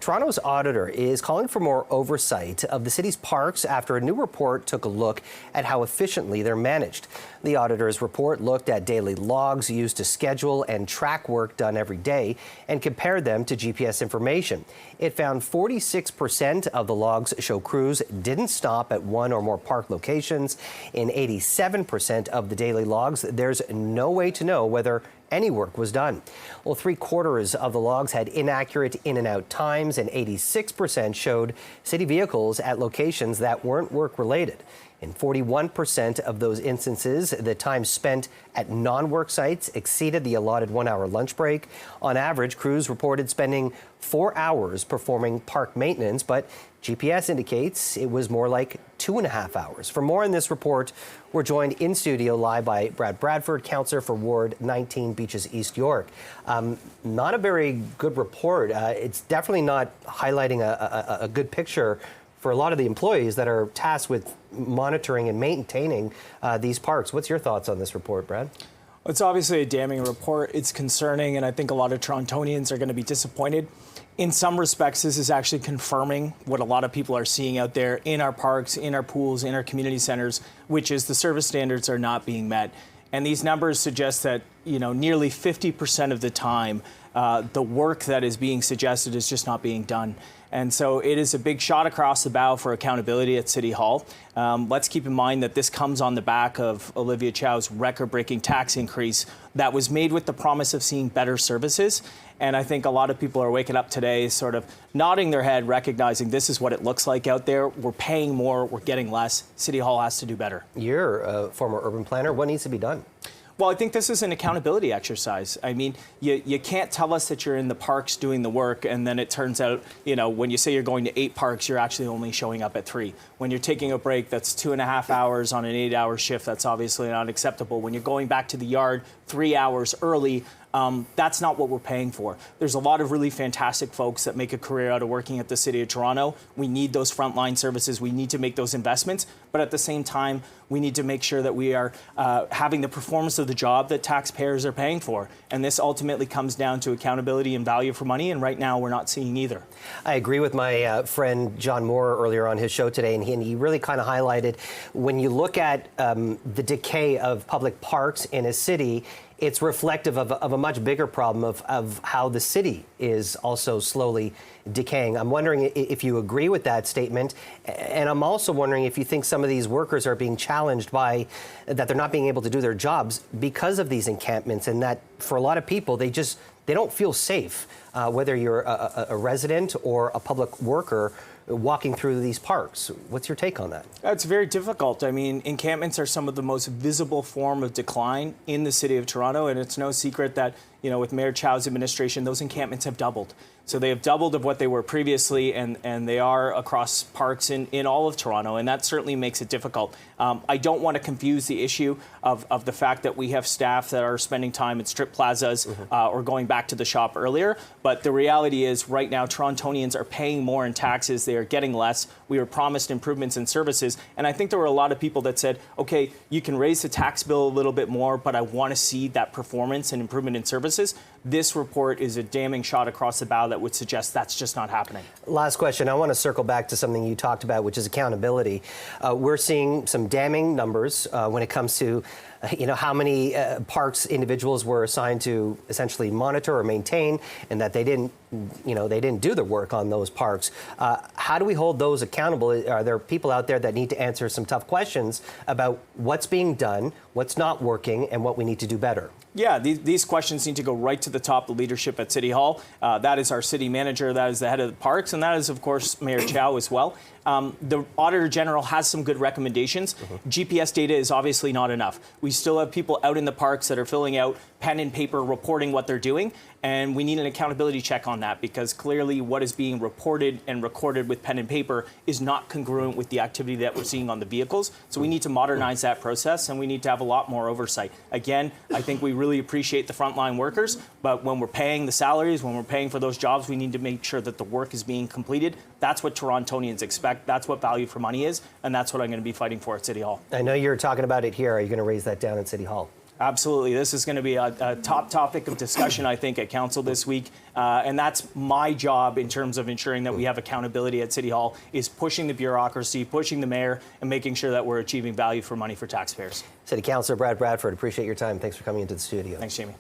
Toronto's auditor is calling for more oversight of the city's parks after a new report took a look at how efficiently they're managed. The auditor's report looked at daily logs used to schedule and track work done every day and compared them to GPS information. It found 46% of the logs show crews didn't stop at one or more park locations. In 87% of the daily logs, there's no way to know whether any work was done. Well, 3/4 of the logs had inaccurate in and out times, and 86% showed city vehicles at locations that weren't work related. In 41% of those instances, the time spent at non-work sites exceeded the allotted 1-hour lunch break. On average, crews reported spending 4 hours performing park maintenance, but GPS indicates it was more like 2.5 hours. For more on this report, we're joined in studio live by Brad Bradford, councillor for Ward 19, Beaches East York. Not a very good report. It's definitely not highlighting a good picture for a lot of the employees that are tasked with monitoring and maintaining these parks. What's your thoughts on this report, Brad? It's obviously a damning report. It's concerning, and I think a lot of Torontonians are going to be disappointed. In some respects, this is actually confirming what a lot of people are seeing out there in our parks, in our pools, in our community centers, which is the service standards are not being met. And these numbers suggest that, nearly 50% of the time, the work that is being suggested is just not being done. And so it is a big shot across the bow for accountability at City Hall. Let's keep in mind that this comes on the back of Olivia Chow's record-breaking tax increase that was made with the promise of seeing better services. And I think a lot of people are waking up today sort of nodding their head, recognizing this is what it looks like out there. We're paying more, we're getting less. City Hall has to do better. You're a former urban planner. What needs to be done? Well, I think this is an accountability exercise. I mean, you can't tell us that you're in the parks doing the work, and then it turns out, when you say you're going to 8 parks, you're actually only showing up at 3. When you're taking a break that's 2.5 hours on an 8-hour shift, that's obviously not acceptable. When you're going back to the yard 3 hours early, that's not what we're paying for. There's a lot of really fantastic folks that make a career out of working at the City of Toronto. We need those frontline services. We need to make those investments. But at the same time, we need to make sure that we are having the performance of the job that taxpayers are paying for. And this ultimately comes down to accountability and value for money. And right now, we're not seeing either. I agree with my friend John Moore earlier on his show today. And he really kind of highlighted when you look at the decay of public parks in a city, it's reflective of a much bigger problem of how the city is also slowly decaying. I'm wondering if you agree with that statement, and I'm also wondering if you think some of these workers are being challenged by that they're not being able to do their jobs because of these encampments, and that for a lot of people they don't feel safe, whether you're a resident or a public worker walking through these parks. What's your take on that? It's very difficult. I mean, encampments are some of the most visible form of decline in the City of Toronto, and it's no secret that, with Mayor Chow's administration, those encampments have doubled. So they have doubled of what they were previously, and they are across parks in all of Toronto, and that certainly makes it difficult. I don't want to confuse the issue of the fact that we have staff that are spending time at strip plazas or going back to the shop earlier, but the reality is right now Torontonians are paying more in taxes, they are getting less. We were promised improvements in services, and I think there were a lot of people that said, okay, you can raise the tax bill a little bit more, but I want to see that performance and improvement in services. This report is a damning shot across the bow that would suggest that's just not happening. Last question. I want to circle back to something you talked about, which is accountability. We're seeing some damning numbers when it comes to how many parks individuals were assigned to essentially monitor or maintain, and that they didn't do the work on those parks. How do we hold those accountable? Are there people out there that need to answer some tough questions about what's being done, what's not working, and what we need to do better? Yeah, these questions need to go right to the top of leadership at City Hall. That is our city manager, that is the head of the parks, and that is, of course, Mayor Chow as well. The Auditor General has some good recommendations. GPS data is obviously not enough. We still have people out in the parks that are filling out pen and paper reporting what they're doing, and we need an accountability check on that because clearly what is being reported and recorded with pen and paper is not congruent with the activity that we're seeing on the vehicles. So we need to modernize that process, and we need to have a lot more oversight. Again, I think we really appreciate the frontline workers, but when we're paying the salaries, when we're paying for those jobs, we need to make sure that the work is being completed. That's what Torontonians expect. That's what value for money is, and that's what I'm going to be fighting for at City Hall. I know you're talking about it here. Are you going to raise that down at City Hall? Absolutely. This is going to be a top topic of discussion, I think, at Council this week. And that's my job in terms of ensuring that we have accountability at City Hall, is pushing the bureaucracy, pushing the mayor, and making sure that we're achieving value for money for taxpayers. City Councilor Brad Bradford, appreciate your time. Thanks for coming into the studio. Thanks, Jamie.